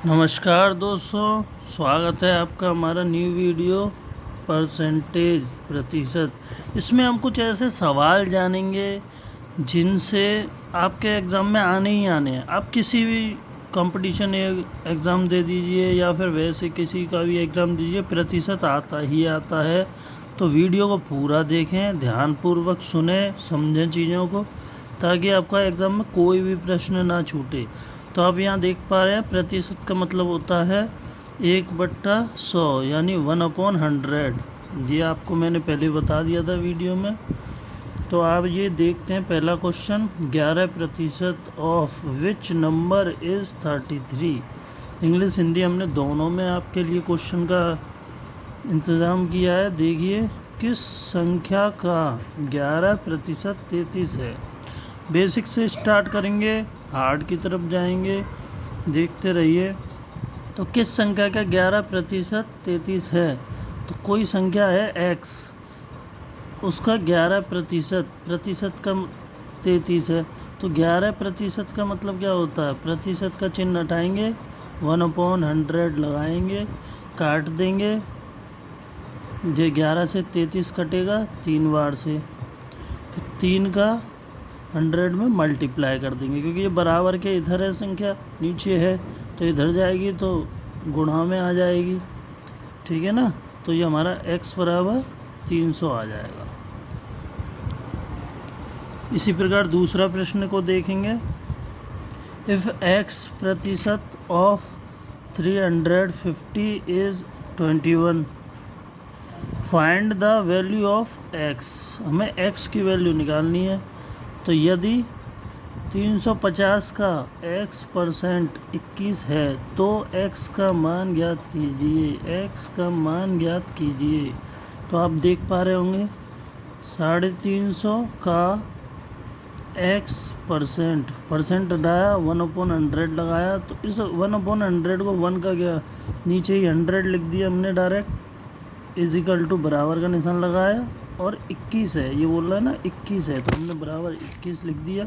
नमस्कार दोस्तों, स्वागत है आपका हमारा न्यू वीडियो परसेंटेज प्रतिशत। इसमें हम कुछ ऐसे सवाल जानेंगे जिनसे आपके एग्ज़ाम में आने ही आने हैं। आप किसी भी कंपटीशन एग्ज़ाम दे दीजिए या फिर वैसे किसी का भी एग्ज़ाम दीजिए, प्रतिशत आता ही आता है। तो वीडियो को पूरा देखें, ध्यानपूर्वक सुने, समझें चीज़ों को, ताकि आपका एग्ज़ाम में कोई भी प्रश्न ना छूटे। तो आप यहाँ देख पा रहे हैं, प्रतिशत का मतलब होता है 1/100 यानी 1/100। ये आपको मैंने पहले बता दिया था वीडियो में। तो आप ये देखते हैं पहला question, 11% of which number is 33। English Hindi हमने दोनों में आपके लिए क्वेश्चन का इंतज़ाम किया है। देखिए, किस संख्या का 11% 33 है। बेसिक से स्टार्ट करेंगे, हार्ड की तरफ जाएंगे, देखते रहिए। तो किस संख्या का 11% 33 है? तो कोई संख्या है x, उसका 11% का 33 है। तो 11% का मतलब क्या होता है? प्रतिशत का चिन्ह हटाएंगे, 1/100 लगाएंगे, काट देंगे। ये 11 से 33 कटेगा 3 बार से, फिर 3 का 100 में मल्टीप्लाई कर देंगे, क्योंकि ये बराबर के इधर है, संख्या नीचे है तो इधर जाएगी तो गुणा में आ जाएगी, ठीक है ना। तो ये हमारा x बराबर 300 आ जाएगा। इसी प्रकार दूसरा प्रश्न को देखेंगे, if x% of 350 is 21, find the value of x। हमें x की वैल्यू निकालनी है। तो यदि 350 का x% 21 है तो x का मान ज्ञात कीजिए, x का मान ज्ञात कीजिए। तो आप देख पा रहे होंगे, 350 का x% हटाया, 1/100 लगाया। तो इस 1/100 को 1 का क्या, नीचे ही 100 लिख दिया हमने डायरेक्ट, इजिकल टू बराबर का निशान लगाया, और 21 है, ये बोल रहा है ना 21 है, तो हमने बराबर 21 लिख दिया।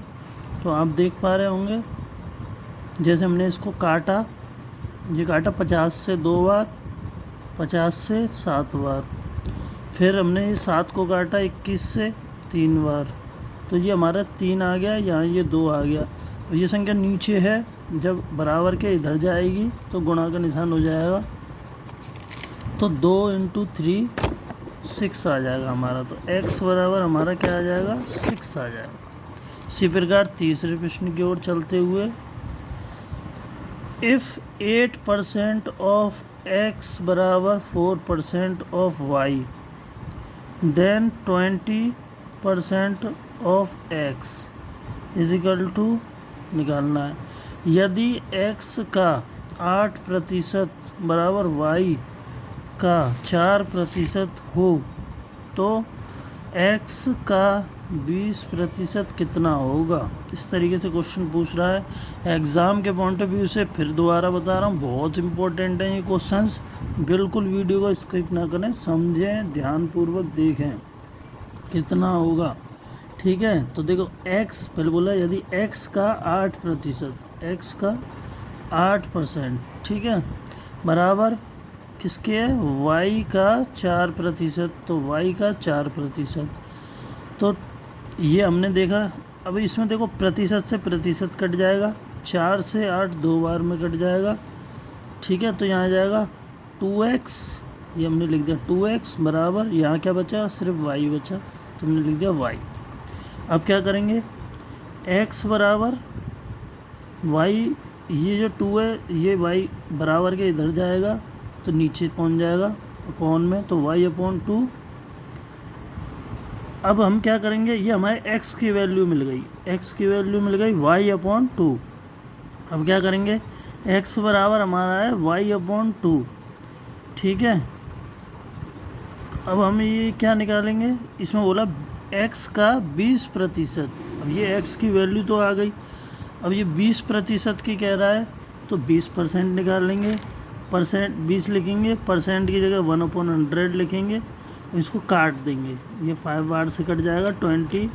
तो आप देख पा रहे होंगे, जैसे हमने इसको काटा, ये काटा 50 से 2 बार, 50 से 7 बार, फिर हमने ये 7 को काटा 21 से 3 बार, तो ये हमारा 3 आ गया, यहाँ ये 2 आ गया। तो ये संख्या नीचे है, जब बराबर के इधर जाएगी तो गुणा का निशान हो जाएगा। तो 2 × 3 6 आ जाएगा हमारा। तो x बराबर हमारा क्या आ जाएगा? 6 आ जाएगा। इसी प्रकार तीसरे प्रश्न की ओर चलते हुए, इफ़ 8% ऑफ x बराबर 4% of y, then 20% of x equal to निकालना है। यदि x का 8% बराबर y का 4% हो तो x का 20% कितना होगा? इस तरीके से क्वेश्चन पूछ रहा है एग्ज़ाम के पॉइंट ऑफ व्यू से। फिर दोबारा बता रहा हूँ, बहुत इंपॉर्टेंट है ये क्वेश्चंस। बिल्कुल वीडियो को स्किप ना करें, समझें, ध्यानपूर्वक देखें कितना होगा, ठीक है। तो देखो, x पहले बोला, यदि x का 8%, x का 8%, ठीक है, बराबर किसके है? y का 4%। तो y का 4%, तो ये हमने देखा। अब इसमें देखो, प्रतिशत से प्रतिशत कट जाएगा, 4 से 8 2 बार में कट जाएगा, ठीक है। तो यहाँ आ जाएगा 2x, ये हमने लिख दिया 2x बराबर, यहाँ क्या बचा? सिर्फ y बचा, तो हमने लिख दिया y। अब क्या करेंगे? x बराबर y, ये जो 2 है ये y बराबर के इधर जाएगा तो नीचे पहुँच जाएगा अपॉन में, तो y/2। अब हम क्या करेंगे? ये हमारे x की वैल्यू मिल गई, x की वैल्यू मिल गई y/2। अब क्या करेंगे? x बराबर हमारा है y/2, ठीक है। अब हम ये क्या निकालेंगे? इसमें बोला x का 20%। अब ये x की वैल्यू तो आ गई, अब ये 20% की कह रहा है, तो 20% निकाल लेंगे। परसेंट 20 लिखेंगे, परसेंट की जगह 1/100 लिखेंगे, इसको काट देंगे, ये 5 बार से कट जाएगा, 20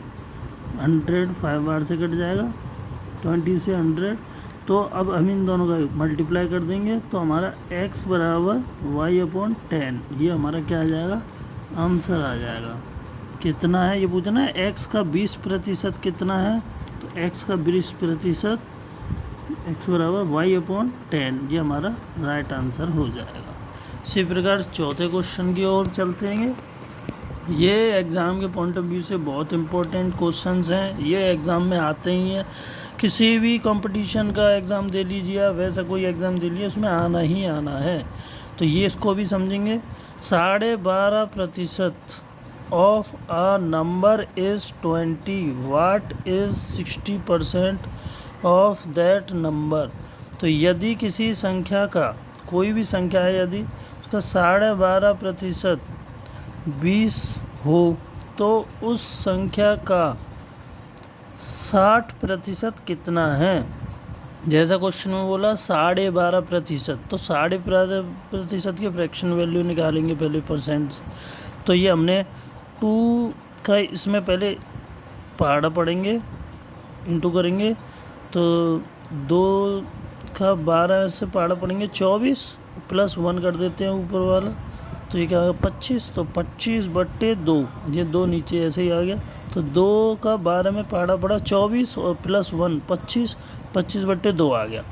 100 5 बार से कट जाएगा, 20 से 100 तो अब हम इन दोनों का मल्टीप्लाई कर देंगे तो हमारा x बराबर y/10, ये हमारा क्या आ जाएगा, आंसर आ जाएगा। कितना है ये पूछना है, x का 20% कितना है, तो x का 20% x बराबर y/10, ये हमारा राइट आंसर हो जाएगा। इसी प्रकार चौथे क्वेश्चन की ओर चलते हैं। ये एग्ज़ाम के पॉइंट ऑफ व्यू से बहुत इंपॉर्टेंट क्वेश्चंस हैं, ये एग्ज़ाम में आते ही हैं। किसी भी कंपटीशन का एग्ज़ाम दे लीजिए, वैसा कोई एग्ज़ाम दे लीजिए, उसमें आना ही आना है। तो ये इसको भी समझेंगे। 12.5% of a number is 20, what is 60% of that number. तो यदि किसी संख्या का, कोई भी संख्या है, यदि उसका 12.5% 20 हो तो उस संख्या का 60% कितना है। जैसा क्वेश्चन में बोला 12.5%, तो 12.5% की फ्रैक्शन वैल्यू निकालेंगे पहले परसेंट से। तो ये हमने 2 का इसमें पहले पहाड़ा पढ़ेंगे, इंटू करेंगे, तो 2 का 12 से पहाड़ा पढ़ेंगे 24 प्लस 1 कर देते हैं ऊपर वाला, तो ये क्या होगा 25, तो 25/2, ये 2 नीचे ऐसे ही आ गया। तो 2 का 12 में पहाड़ा पड़ा 24 और प्लस 1 25, 25/2 आ गया।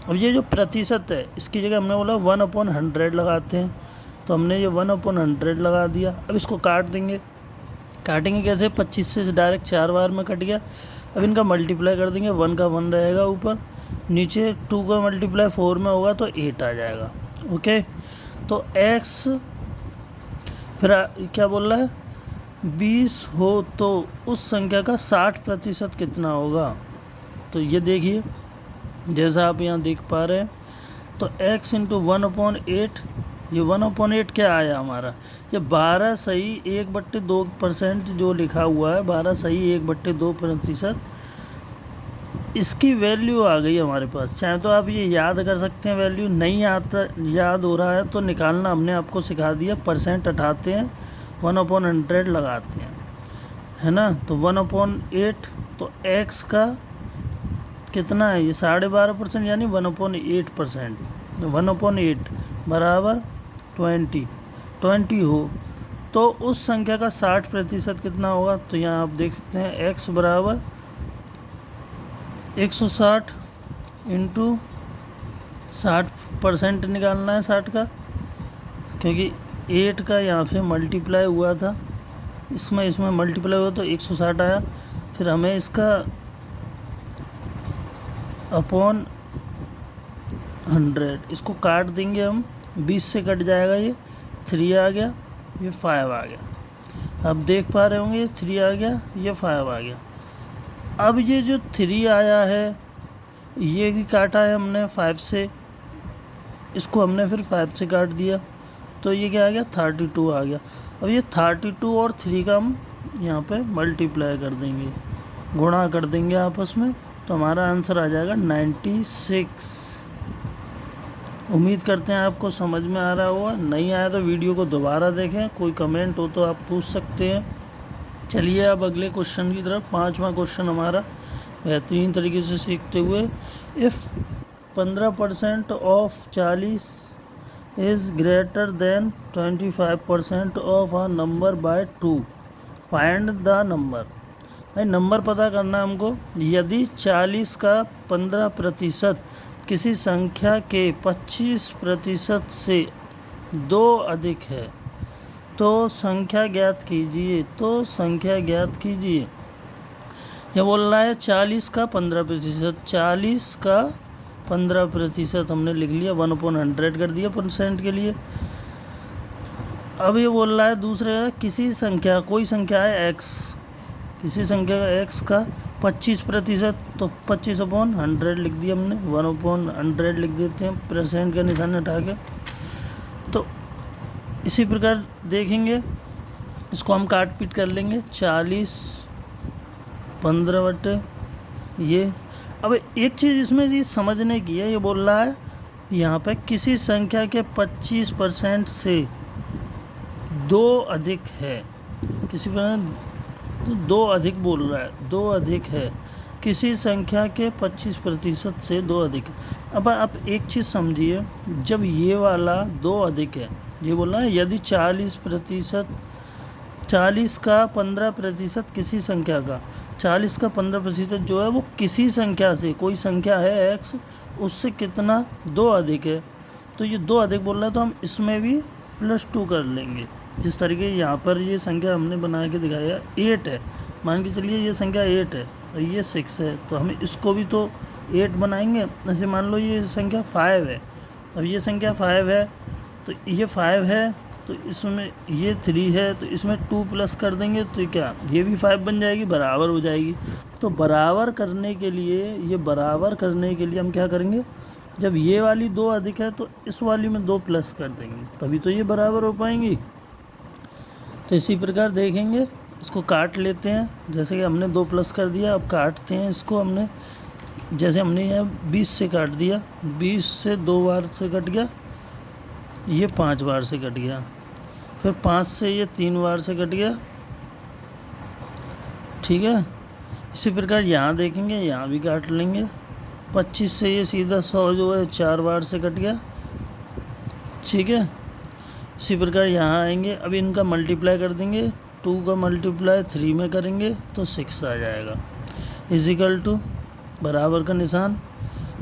अब ये जो प्रतिशत है, इसकी जगह हमने बोला 1/100 लगाते हैं, तो हमने ये 1/100 लगा दिया। अब इसको काट देंगे, काटेंगे कैसे, 25 से डायरेक्ट 4 बार में कट गया। अब इनका मल्टीप्लाई कर देंगे, 1 का 1 रहेगा ऊपर, नीचे 2 का मल्टीप्लाई 4 में होगा तो 8 आ जाएगा। ओके, तो x फिर क्या बोल रहा है, 20 हो तो उस संख्या का 60% कितना होगा। तो ये देखिए, जैसा आप यहाँ देख पा रहे हैं, तो x इंटू 1/8, ये 1/8 क्या आया हमारा, ये 12 सही 1/2% जो लिखा हुआ है, 12 सही 1/2%, इसकी वैल्यू आ गई हमारे पास। चाहे तो आप ये याद कर सकते हैं, वैल्यू नहीं आता, याद हो रहा है तो निकालना हमने आपको सिखा दिया। परसेंट हटाते हैं, 1/100 लगाते हैं, है ना। तो 1/8, तो x का कितना है, ये 12.5% यानी 1/8%, 1/8 बराबर 20 हो तो उस संख्या का 60% कितना होगा। तो यहाँ आप देख सकते हैं x बराबर 160 इंटू 60% निकालना है 60 का, क्योंकि 8 का यहाँ पे मल्टीप्लाई हुआ था, इसमें मल्टीप्लाई हुआ तो 160 आया। फिर हमें इसका अपॉन 100, इसको काट देंगे हम, 20 से कट जाएगा, ये 3 आ गया, ये 5 आ गया। अब देख पा रहे होंगे, ये 3 आ गया, ये 5 आ गया। अब ये जो 3 आया है, ये भी काटा है हमने 5 से, इसको हमने फिर 5 से काट दिया, तो ये क्या आ गया 32 आ गया। अब ये 32 और 3 का हम यहाँ पे मल्टीप्लाई कर देंगे, गुणा कर देंगे आपस में, तो हमारा आंसर आ जाएगा 96। उम्मीद करते हैं आपको समझ में आ रहा होगा। नहीं आया तो वीडियो को दोबारा देखें, कोई कमेंट हो तो आप पूछ सकते हैं। चलिए अब अगले क्वेश्चन की तरफ। 5वां क्वेश्चन हमारा बेहतरीन तरीके से सीखते हुए, if 15% of 40 is greater than 25% of a number by 2, find the number. भाई नंबर पता करना हमको। यदि 40 का 15% किसी संख्या के 25% से 2 अधिक है तो संख्या ज्ञात कीजिए, तो संख्या ज्ञात कीजिए। ये बोल रहा है 40 का 15%, 40 का 15% हमने लिख लिया, 1/100 कर दिया परसेंट के लिए। अब ये बोल रहा है दूसरे, किसी संख्या, कोई संख्या है x, किसी संख्या का x का 25%, तो 25/100 लिख दिया हमने, 1/100 लिख देते हैं, परसेंट का निशान हटा के। तो इसी प्रकार देखेंगे, इसको हम काट पीट कर लेंगे, 40 15 ये। अब एक चीज़ इसमें ये समझने की है, ये बोल रहा है यहाँ पे किसी संख्या के 25% से 2 अधिक है, किसी पर 2 अधिक बोल रहा है, 2 अधिक है किसी संख्या के 25% से 2 अधिक है। अब आप एक चीज़ समझिए, जब ये वाला 2 अधिक है, ये बोला है यदि 40 का 15% किसी संख्या का 40 का 15% जो है वो किसी संख्या से, कोई संख्या है x, उससे कितना 2 अधिक है। तो ये 2 अधिक बोल रहा है तो हम इसमें भी +2 कर लेंगे। जिस तरीके यहाँ पर ये संख्या हमने बना के दिखाया 8 है, मान के चलिए ये संख्या 8 है और ये 6 है, तो हम इसको भी तो 8 बनाएंगे। ऐसे मान लो ये संख्या 5 है, अब ये संख्या 5 है तो ये 5 है, तो इसमें ये 3 है, तो इसमें 2 प्लस कर देंगे तो क्या ये भी 5 बन जाएगी, बराबर हो जाएगी। तो बराबर करने के लिए, ये बराबर करने के लिए हम क्या करेंगे, जब ये वाली 2 अधिक है तो इस वाली में 2 प्लस कर देंगे, तभी तो ये बराबर हो पाएंगी। तो इसी प्रकार देखेंगे, इसको काट लेते हैं। जैसे कि हमने 2 प्लस कर दिया, अब काटते हैं इसको। हमने जैसे हमने यहाँ 20 से काट दिया, 20 से 2 बार से कट गया, ये 5 बार से कट गया, फिर 5 से ये 3 बार से कट गया, ठीक है। इसी प्रकार यहाँ देखेंगे, यहाँ भी काट लेंगे। 25 से ये सीधा 100 जो है 4 बार से कट गया, ठीक है। इसी प्रकार यहाँ आएंगे, अब इनका मल्टीप्लाई कर देंगे, 2 का मल्टीप्लाई 3 में करेंगे तो 6 आ जाएगा, इजिकल टू बराबर का निशान।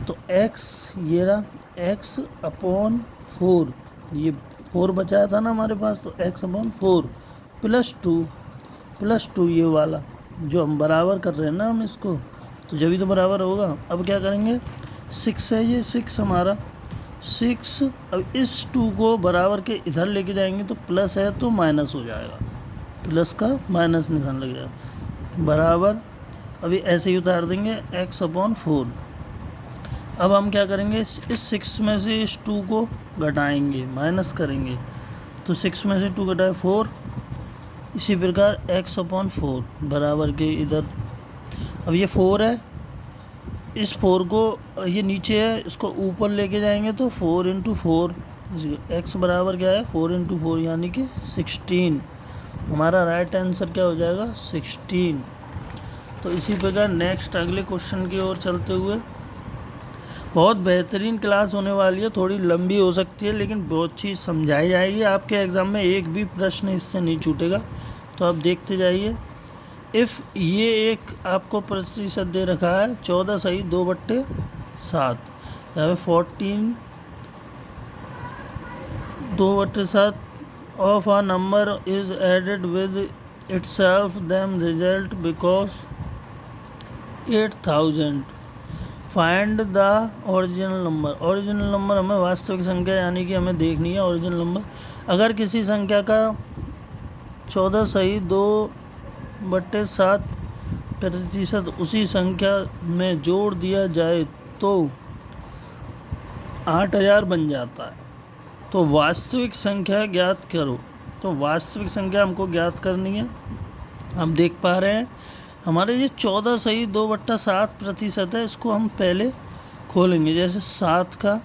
तो x ये रहा, x/4, ये 4 बचाया था ना हमारे पास, तो x/4 +2 ये वाला जो हम बराबर कर रहे हैं ना हम इसको, तो जब भी तो बराबर होगा। अब क्या करेंगे, 6 है ये, 6 हमारा 6, अब इस 2 को बराबर के इधर लेके जाएंगे तो प्लस है तो माइनस हो जाएगा, प्लस का माइनस निशान लग जाएगा, बराबर। अभी ऐसे ही उतार देंगे x/4। अब हम क्या करेंगे, इस 6 में से इस 2 को घटाएंगे, माइनस करेंगे, तो 6 में से 2 घटाए 4। इसी प्रकार x/4 बराबर के इधर, अब ये 4 है, इस 4 को, ये नीचे है, इसको ऊपर लेके जाएंगे तो 4 × 4, x बराबर क्या है 4 × 4 यानी कि 16। हमारा राइट आंसर क्या हो जाएगा 16। तो इसी प्रकार नेक्स्ट अगले क्वेश्चन की ओर चलते हुए, बहुत बेहतरीन क्लास होने वाली है, थोड़ी लंबी हो सकती है लेकिन बहुत चीज़ समझाई जाएगी। आपके एग्ज़ाम में एक भी प्रश्न इससे नहीं छूटेगा, तो आप देखते जाइए। इफ़ ये एक आपको प्रतिशत दे रखा है 14 सही 2/7, यहाँ पे 14 2/7 of a number is added with itself, then result because 8000। Find the original number. Original number हमें वास्तविक संख्या यानी कि हमें देखनी है ओरिजिनल नंबर। अगर किसी संख्या का 14 सही 2/7% उसी संख्या में जोड़ दिया जाए तो 8000 बन जाता है। तो वास्तविक संख्या ज्ञात करो। तो वास्तविक संख्या हमको ज्ञात करनी है। हम देख पा रहे हैं हमारे ये 14 सही 2/7% है। इसको हम पहले खोलेंगे, जैसे 7 का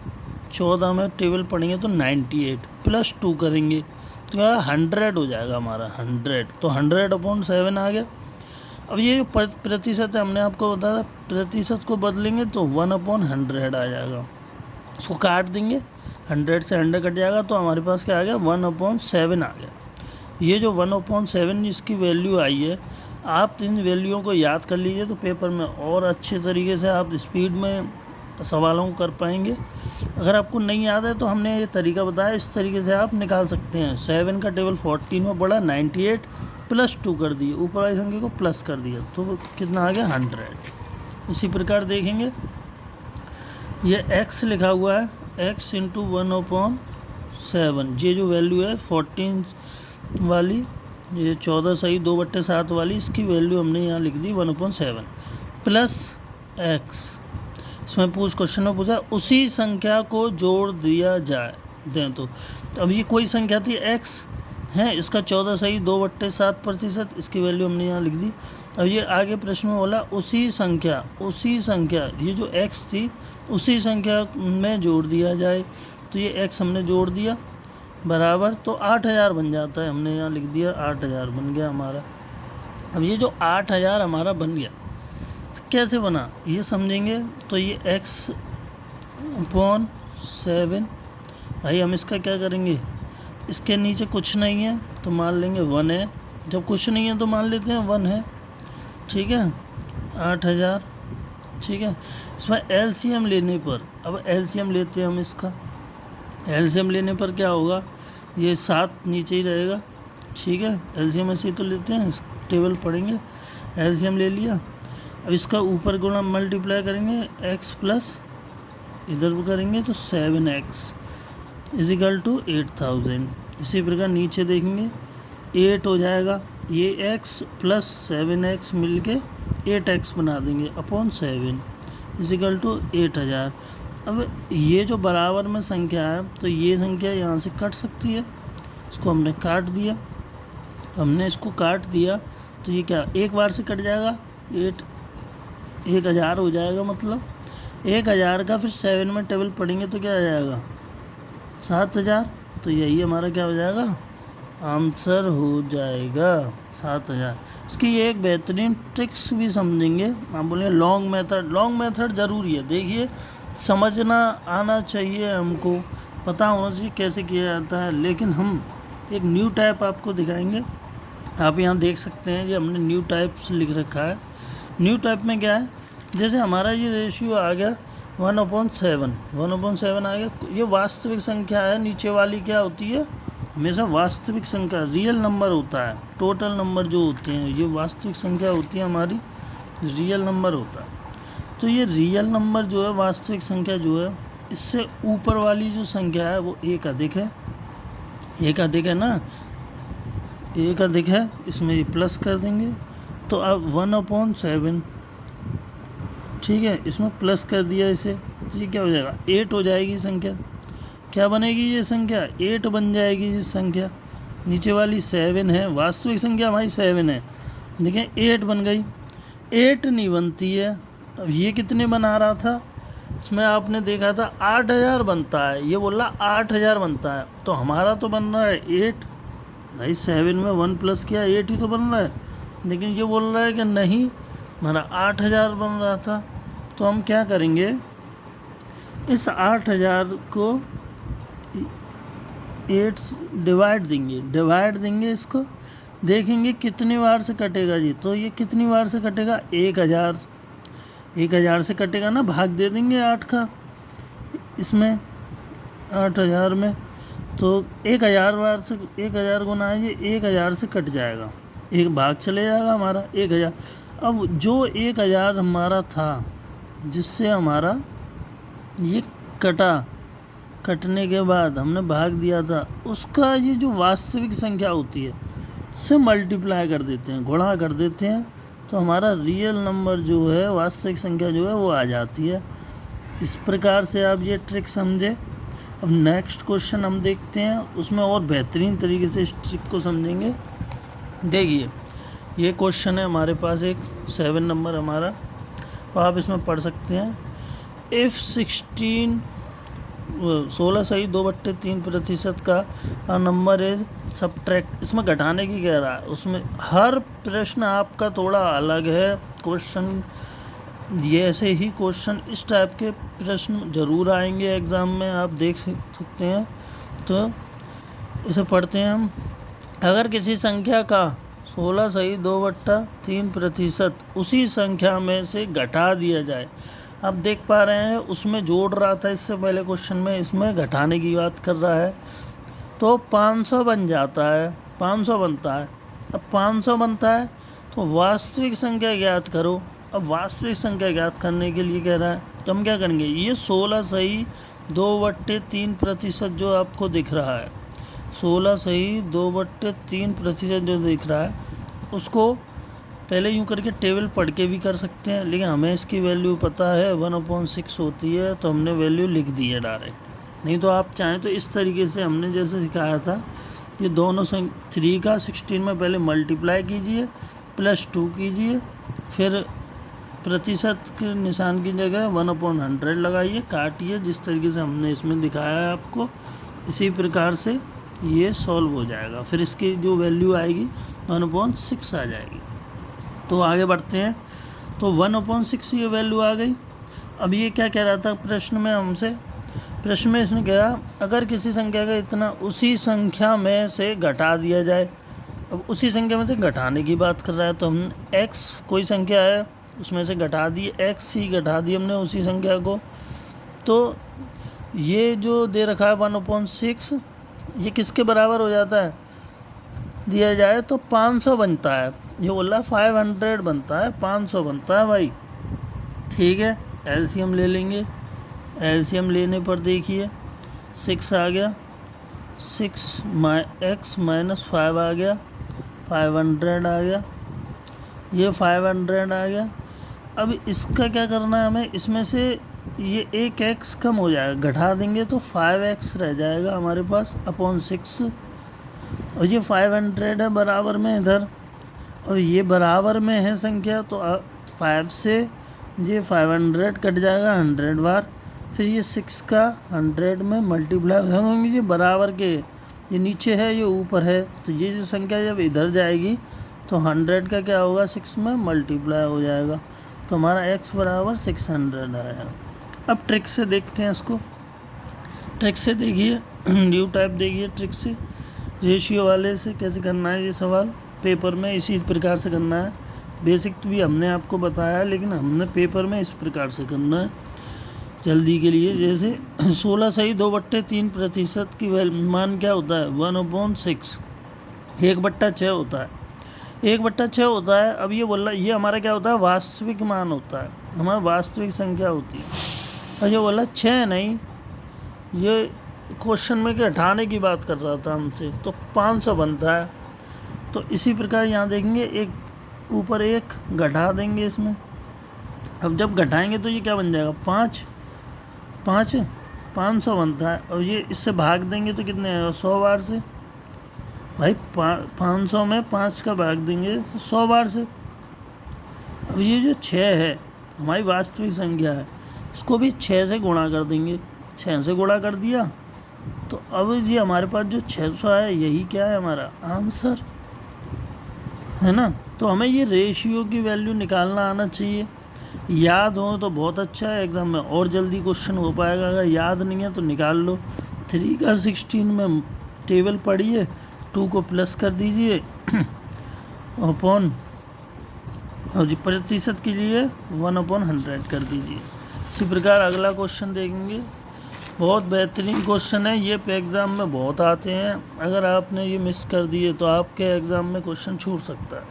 14 में टेबल पढ़ेंगे तो 98 + 2 करेंगे तो 100 हो जाएगा हमारा 100। तो 100/7 आ गया। अब ये जो प्रतिशत है हमने आपको बताया, प्रतिशत को बदलेंगे तो 1/100 आ जाएगा। इसको काट देंगे, 100 से 100 कट जाएगा तो हमारे पास क्या आ गया 1/7 आ गया। ये जो 1/7 इसकी वैल्यू आई है, आप इन वैल्यूओं को याद कर लीजिए तो पेपर में और अच्छे तरीके से आप स्पीड में सवालों को कर पाएंगे। अगर आपको नहीं याद है तो हमने ये तरीका बताया, इस तरीके से आप निकाल सकते हैं। 7 का टेबल 14 में पड़ा, 98 + 2 कर दिए, ऊपर वाली संख्या को प्लस कर दिया तो कितना आ गया 100। इसी प्रकार देखेंगे ये x लिखा हुआ है, x × 1/7, ये जो वैल्यू है 14 वाली, ये 14 सही 2/7 वाली, इसकी वैल्यू हमने यहाँ लिख दी 1/7 + x। इसमें क्वेश्चन में पूछा उसी संख्या को जोड़ दिया जाए दें तो अब ये कोई संख्या थी x है, इसका 14 सही 2/7%, इसकी वैल्यू हमने यहाँ लिख दी। अब ये आगे प्रश्न में बोला उसी संख्या ये जो x थी उसी संख्या में जोड़ दिया जाए, तो ये x हमने जोड़ दिया बराबर, तो 8000 बन जाता है। हमने यहाँ लिख दिया 8000 बन गया हमारा। अब ये जो 8000 हमारा बन गया, कैसे बना ये समझेंगे। तो ये x/7 भाई हम इसका क्या करेंगे, इसके नीचे कुछ नहीं है तो मान लेंगे 1 है, जब कुछ नहीं है तो मान लेते हैं 1 है, ठीक है। 8000, ठीक है। इसमें LCM लेने पर, अब LCM लेते हैं हम इसका, LCM लेने पर क्या होगा, ये 7 नीचे ही रहेगा, ठीक है। LCM ऐसे ही तो लेते हैं, टेबल पढ़ेंगे। LCM ले लिया, अब इसका ऊपर गुणा मल्टीप्लाई करेंगे x प्लस इधर भी करेंगे तो 7x इजिकल टू 8000। इसी प्रकार नीचे देखेंगे 8 हो जाएगा, ये x प्लस 7x मिल के 8x बना देंगे अपॉन 7 इजिकल टू 8000। अब ये जो बराबर में संख्या है तो ये संख्या यहाँ से कट सकती है, इसको हमने काट दिया, हमने इसको काट दिया तो ये क्या एक बार से कट जाएगा, 1000 हो जाएगा, मतलब 1000 का फिर 7 में टेबल पढ़ेंगे तो क्या आ जाएगा 7000। तो यही हमारा क्या हो जाएगा, आंसर हो जाएगा 7000। इसकी ये एक बेहतरीन ट्रिक्स भी समझेंगे। आप बोलेंगे लॉन्ग मेथड ज़रूरी है, देखिए समझना आना चाहिए, हमको पता होना चाहिए कैसे किया जाता है। लेकिन हम एक न्यू टाइप आपको दिखाएंगे। आप यहाँ देख सकते हैं, ये हमने न्यू टाइप्स लिख रखा है। न्यू टाइप में क्या है, जैसे हमारा ये रेशियो आ गया 1/7 आ गया, ये वास्तविक संख्या है, नीचे वाली क्या होती है हमेशा वास्तविक संख्या, रियल नंबर होता है। टोटल नंबर जो होते हैं ये वास्तविक संख्या होती है हमारी, रियल नंबर होता है। तो ये रियल नंबर जो है, वास्तविक संख्या जो है, इससे ऊपर वाली जो संख्या है वो एक अधिक है, एक अधिक है ना, एक अधिक है, इसमें ये प्लस कर देंगे तो अब 1/7, ठीक है, इसमें प्लस कर दिया इसे तो ये क्या हो जाएगा 8 हो जाएगी संख्या। क्या बनेगी ये संख्या 8 बन जाएगी ये संख्या। नीचे वाली 7 है, वास्तविक संख्या हमारी 7 है, देखें 8 बन गई, 8 नहीं बनती है। अब ये कितने बना रहा था, इसमें आपने देखा था 8000 बनता है, ये बोला 8000 बनता है, तो हमारा तो बन रहा है 8, भाई 7 में 1 प्लस किया 8 ही तो बन रहा है। लेकिन ये बोल रहा है कि नहीं हमारा 8000 बन रहा था। तो हम क्या करेंगे, इस 8000 को 8 डिवाइड देंगे इसको, देखेंगे कितनी बार से कटेगा जी। तो ये कितनी बार से कटेगा 1000 से कटेगा ना, भाग दे देंगे 8 का इसमें 8000 में, तो 1000 बार से 1000 गुना है ये 1000 से कट जाएगा, एक भाग चले जाएगा हमारा 1000। अब जो 1000 हमारा था जिससे हमारा ये कटने के बाद हमने भाग दिया था, उसका ये जो वास्तविक संख्या होती है उससे मल्टीप्लाई कर देते हैं, गुणा कर देते हैं, तो हमारा रियल नंबर जो है, वास्तविक संख्या जो है वो आ जाती है। इस प्रकार से आप ये ट्रिक समझे। अब नेक्स्ट क्वेश्चन हम देखते हैं, उसमें और बेहतरीन तरीके से इस ट्रिक को समझेंगे। देखिए ये क्वेश्चन है हमारे पास, एक 7 नंबर हमारा, तो आप इसमें पढ़ सकते हैं, इफ़ 16 सही 2/3% का नंबर इज सब्ट्रैक्ट, इसमें घटाने की कह रहा है। उसमें हर प्रश्न आपका थोड़ा अलग है क्वेश्चन, ये ऐसे ही क्वेश्चन इस टाइप के प्रश्न ज़रूर आएंगे एग्ज़ाम में, आप देख सकते हैं। तो इसे पढ़ते हैं हम। अगर किसी संख्या का 16 सही 2/3% उसी संख्या में से घटा दिया जाए, आप देख पा रहे हैं उसमें जोड़ रहा था इससे पहले क्वेश्चन में, इसमें घटाने की बात कर रहा है, तो 500 बन जाता है, 500 बनता है। अब 500 बनता है तो वास्तविक संख्या ज्ञात करो। अब वास्तविक संख्या ज्ञात करने के लिए कह रहा है, तो हम क्या करेंगे, ये 16 सही 2/3% जो आपको दिख रहा है, 16 सही 2/3% जो दिख रहा है, उसको पहले यूँ करके टेबल पढ़ के भी कर सकते हैं, लेकिन हमें इसकी वैल्यू पता है 1/6 होती है, तो हमने वैल्यू लिख दी है डायरेक्ट। नहीं तो आप चाहें तो इस तरीके से हमने जैसे सिखाया था, ये दोनों 3 का 16 में पहले मल्टीप्लाई कीजिए, +2 कीजिए, फिर प्रतिशत के निशान की जगह 1/100 लगाइए, काटिए, जिस तरीके से हमने इसमें दिखाया है आपको, इसी प्रकार से ये सॉल्व हो जाएगा। फिर इसकी जो वैल्यू आएगी 1/6 आ जाएगी। तो आगे बढ़ते हैं। तो 1/6 ये वैल्यू आ गई। अब ये क्या कह रहा था प्रश्न में हमसे, प्रश्न में इसने कहा अगर किसी संख्या का इतना उसी संख्या में से घटा दिया जाए। अब उसी संख्या में से घटाने की बात कर रहा है, तो हम x कोई संख्या है उसमें से घटा दी, x ही घटा दी हमने उसी संख्या को। तो ये जो दे रखा है 1/6 ये किसके बराबर हो जाता है, दिया जाए तो 500 बनता है। ये बोल रहा है 500 बनता है, 500 बनता है भाई। ठीक है, एलसीएम ले लेंगे। एलसीएम लेने पर देखिए 6 आ गया, 6x - 5 आ गया, 500 आ गया, ये 500 आ गया। अब इसका क्या करना है हमें, इसमें से ये एक x कम हो जाएगा, घटा देंगे तो 5x रह जाएगा हमारे पास अपॉन 6। और ये 500 है बराबर में इधर, और ये बराबर में है संख्या, तो 5 से ये 500 कट जाएगा 100 बार, फिर ये 6 का 100 में मल्टीप्लाई होंगे, ये बराबर के, ये नीचे है ये ऊपर है, तो ये जो संख्या जब इधर जाएगी तो 100 का क्या होगा 6 में मल्टीप्लाई हो जाएगा, तो हमारा x बराबर 600 आया। अब ट्रिक से देखते हैं इसको। ट्रिक से देखिए, न्यू टाइप देखिए, ट्रिक से रेशियो वाले से कैसे करना है ये सवाल पेपर में, इसी प्रकार से करना है। बेसिक तो भी हमने आपको बताया, लेकिन हमने पेपर में इस प्रकार से करना है जल्दी के लिए। जैसे 16 सही 2/3% की मान क्या होता है 1/6, 1/6 होता है, 1/6 होता है। अब ये बोल रहा ये हमारा क्या होता है वास्तविक मान होता है, हमारा वास्तविक संख्या होती है। और ये बोला 6 नहीं, ये क्वेश्चन में कि हटाने की बात कर रहा था हमसे, तो 500 बनता है। तो इसी प्रकार यहाँ देखेंगे एक ऊपर एक घटा देंगे इसमें। अब जब घटाएंगे तो ये क्या बन जाएगा 500 बनता है, और ये इससे भाग देंगे तो कितने आएगा 100 बार से भाई, 500 में 5 का भाग देंगे 100 बार से। अब ये जो 6 है हमारी वास्तविक संख्या है, इसको भी 6 से गुणा कर देंगे, 6 से गुणा कर दिया तो अब ये हमारे पास जो 600 है यही क्या है हमारा आंसर, है ना। तो हमें ये रेशियो की वैल्यू निकालना आना चाहिए, याद हो तो बहुत अच्छा है, एग्ज़ाम में और जल्दी क्वेश्चन हो पाएगा। अगर याद नहीं है तो निकाल लो। 3 का 16 में टेबल पढ़िए, 2 को प्लस कर दीजिए अपॉन, और जी प्रतिशत के लिए 1/100 कर दीजिए। इसी प्रकार अगला क्वेश्चन देखेंगे, बहुत बेहतरीन क्वेश्चन है ये, पे एग्ज़ाम में बहुत आते हैं। अगर आपने ये मिस कर दिए तो आपके एग्ज़ाम में क्वेश्चन छूट सकता है,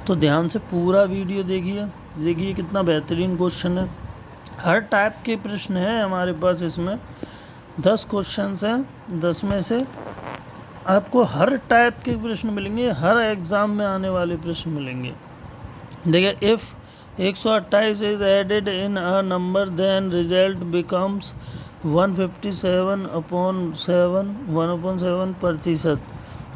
तो ध्यान से पूरा वीडियो देखिए कितना बेहतरीन क्वेश्चन है। हर टाइप के प्रश्न है हमारे पास, इसमें 10 क्वेश्चन हैं, 10 में से आपको हर टाइप के प्रश्न मिलेंगे, हर एग्ज़ाम में आने वाले प्रश्न मिलेंगे। देखिए, if 128 is added in a number then result becomes 157/7, 1/7%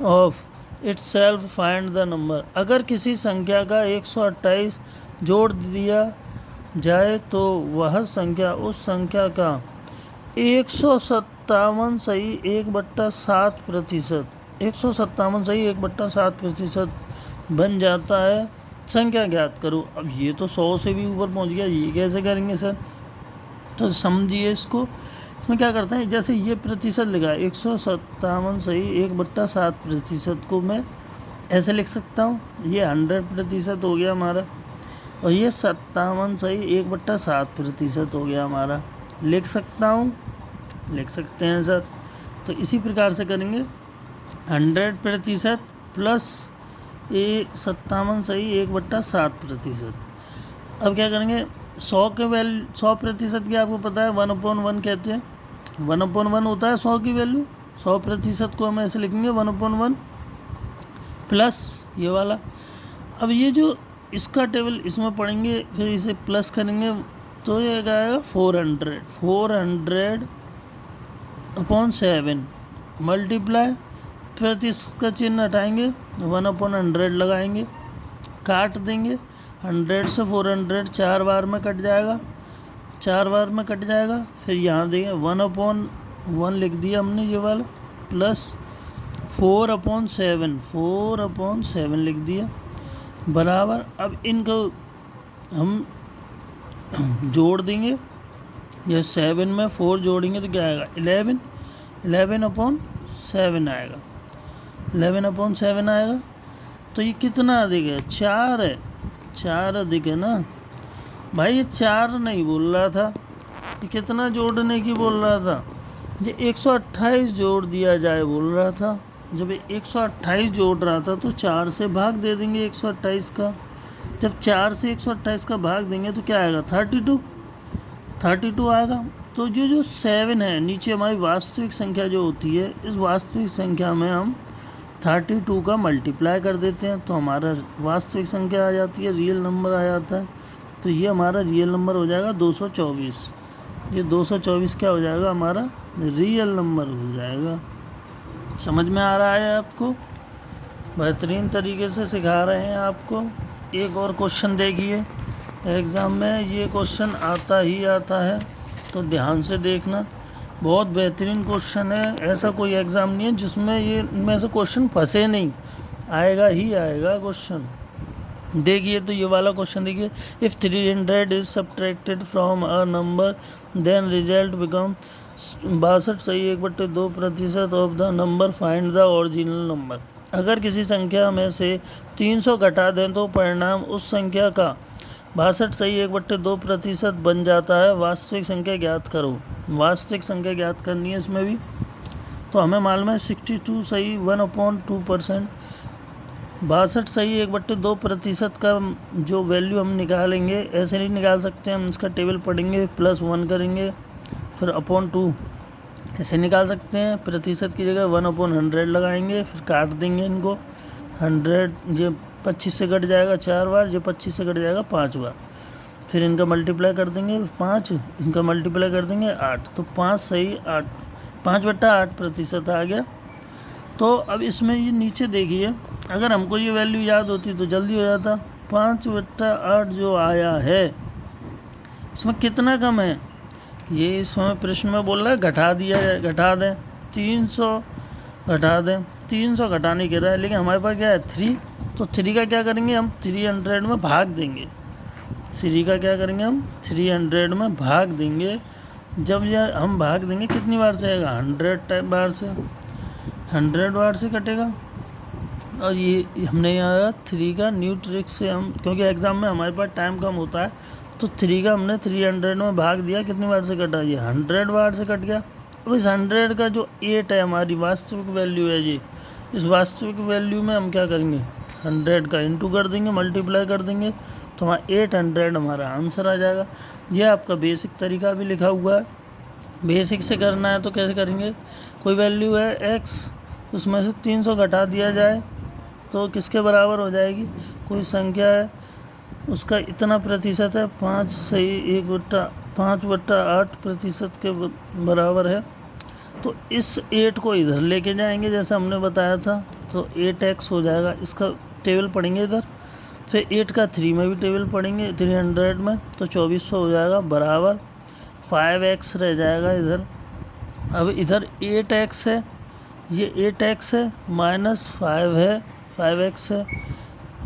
of itself, find the number. अगर किसी संख्या का 128 जोड़ दिया जाए तो वह संख्या उस संख्या का 157 सही 1/7%, 157 सही 1/7% बन जाता है। संख्या ज्ञात करो। अब ये तो 100 से भी ऊपर पहुंच गया, ये कैसे करेंगे सर, तो समझिए इसको। इसमें क्या करते हैं, जैसे ये प्रतिशत लिखा 157 सही 1/7% को मैं ऐसे लिख सकता हूँ, ये 100% हो गया हमारा, और ये 57 सही 1/7% हो गया हमारा। लिख सकता हूँ, लिख सकते हैं सर। तो इसी प्रकार से करेंगे 100% प्लस 57 सही 1/7%। अब क्या करेंगे 100 के 100% की आपको पता है 1/1 कहते हैं, 1/1 होता है 100 की वैल्यू। 100% को हम ऐसे लिखेंगे 1/1 प्लस ये वाला। अब ये जो इसका टेबल इसमें पढ़ेंगे, फिर इसे प्लस करेंगे तो ये आएगा 400/7 मल्टीप्लाई, फिर इसका चिन्ह हटाएंगे 1/100 लगाएंगे, काट देंगे, 100 से 400 4 बार में कट जाएगा, 4 बार में कट जाएगा। फिर यहाँ देंगे 1/1 लिख दिया हमने ये वाला, प्लस 4/7 लिख दिया, बराबर। अब इनको हम जोड़ देंगे, ये 7 में 4 जोड़ेंगे तो क्या आएगा 11, 11/7 आएगा, 11/7 आएगा। तो ये कितना अधिक है, 4 है, 4 अधिक है ना भाई। ये 4 नहीं बोल रहा था, ये कितना जोड़ने की बोल रहा था, ये 128 जोड़ दिया जाए बोल रहा था। जब 128 जोड़ रहा था तो 4 से भाग दे देंगे 128 का। जब 4 से 128 का भाग देंगे तो क्या आएगा 32 आएगा। तो जो 7 है नीचे हमारी वास्तविक संख्या जो होती है, इस वास्तविक संख्या में हम 32 का मल्टीप्लाई कर देते हैं तो हमारा वास्तविक संख्या आ जाती है, रियल नंबर आ जाता है। तो ये हमारा रियल नंबर हो जाएगा 224। ये 224 क्या हो जाएगा, हमारा रियल नंबर हो जाएगा। समझ में आ रहा है आपको, बेहतरीन तरीके से सिखा रहे हैं आपको। एक और क्वेश्चन देखिए, एग्ज़ाम में ये क्वेश्चन आता ही आता है, तो ध्यान से देखना, बहुत बेहतरीन क्वेश्चन है। ऐसा कोई एग्ज़ाम नहीं है जिसमें ये इनमें से क्वेश्चन फंसे नहीं, आएगा ही आएगा क्वेश्चन। देखिए तो ये वाला क्वेश्चन देखिए, if 300 is subtracted from a number then result become 62 सही 1/2% of the number, find the original number. अगर किसी संख्या में से 300 घटा दें तो परिणाम उस संख्या का 62 सही 1/2% बन जाता है। वास्तविक संख्या ज्ञात करो। वास्तविक संख्या ज्ञात करनी है इसमें भी, तो हमें मालूम है 62 सही 1/2%, 62 सही 1/2% का जो वैल्यू हम निकालेंगे, ऐसे नहीं निकाल सकते हम, इसका टेबल पढ़ेंगे, +1 करेंगे, फिर /2 ऐसे निकाल सकते हैं। प्रतिशत की जगह 1/100 लगाएंगे, फिर काट देंगे इनको 100, ये 25 से कट जाएगा 4 बार, ये 25 से कट जाएगा 5 बार, फिर इनका मल्टीप्लाई कर देंगे 5, इनका मल्टीप्लाई कर देंगे 8, तो 5 सही 8, 5/8% आ गया। तो अब इसमें ये नीचे देखिए, अगर हमको ये वैल्यू याद होती तो जल्दी हो जाता। 5/8 जो आया है इसमें कितना कम है, ये इसमें प्रश्न में बोल रहा है घटा दिया जाए, घटा दें 300, घटा दें 300 घटाने कह रहा है, लेकिन हमारे पास क्या है 3, तो 3 का क्या करेंगे हम 300 में भाग देंगे। 3 का क्या करेंगे हम 300 में भाग देंगे। जब यह हम भाग देंगे कितनी बार से आएगा 100 बार से, 100 बार से कटेगा। और ये हमने यहाँ 3 का न्यू ट्रिक से हम, क्योंकि एग्ज़ाम में हमारे पास टाइम कम होता है, तो 3 का हमने 300 में भाग दिया, कितनी बार से कटा, ये 100 बार से कट गया। अब इस 100 का जो 8 है हमारी वास्तविक वैल्यू है जी, इस वास्तविक वैल्यू में हम क्या करेंगे 100 का इंटू कर देंगे, मल्टीप्लाई कर देंगे, तो हमारा 800 हमारा आंसर आ जाएगा। यह आपका बेसिक तरीका भी लिखा हुआ है। बेसिक से करना है तो कैसे करेंगे, कोई वैल्यू है x, उसमें से 300 घटा दिया जाए तो किसके बराबर हो जाएगी, कोई संख्या है उसका इतना प्रतिशत है, 5 सही 5/8% के बराबर है। तो इस 8 को इधर लेके जाएंगे जैसे हमने बताया था, तो 8x हो जाएगा, इसका टेबल पढ़ेंगे इधर, फिर 8 का 3 में भी टेबल पढ़ेंगे 300 में, तो 2400 हो जाएगा, बराबर 5x रह जाएगा इधर। अब इधर 8x है, ये 8x है माइनस 5 है, 5x है,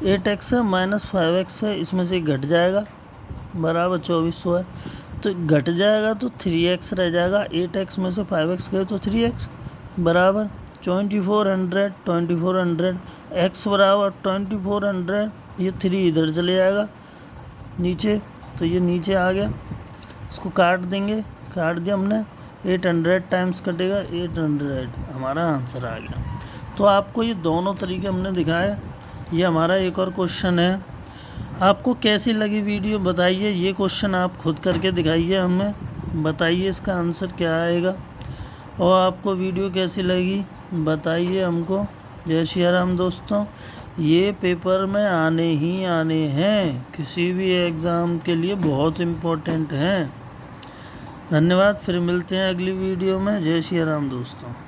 8x है माइनस 5x है, इसमें से घट जाएगा, बराबर 2400 है, तो घट जाएगा तो 3x रह जाएगा, 8x में से 5x गए तो 3x, बराबर 2400, x बराबर 2400, ये 3 इधर चले जाएगा नीचे, तो ये नीचे आ गया, इसको काट देंगे, काट दिया हमने, 800 टाइम्स कटेगा 800, हमारा आंसर आ गया। तो आपको ये दोनों तरीके हमने दिखाए। ये हमारा एक और क्वेश्चन है, आपको कैसी लगी वीडियो बताइए, ये क्वेश्चन आप खुद करके दिखाइए, हमें बताइए इसका आंसर क्या आएगा, और आपको वीडियो कैसी लगी बताइए हमको। जय श्री राम दोस्तों, ये पेपर में आने ही आने हैं, किसी भी एग्ज़ाम के लिए बहुत इम्पोर्टेंट हैं। धन्यवाद, फिर मिलते हैं अगली वीडियो में। जय श्री राम दोस्तों।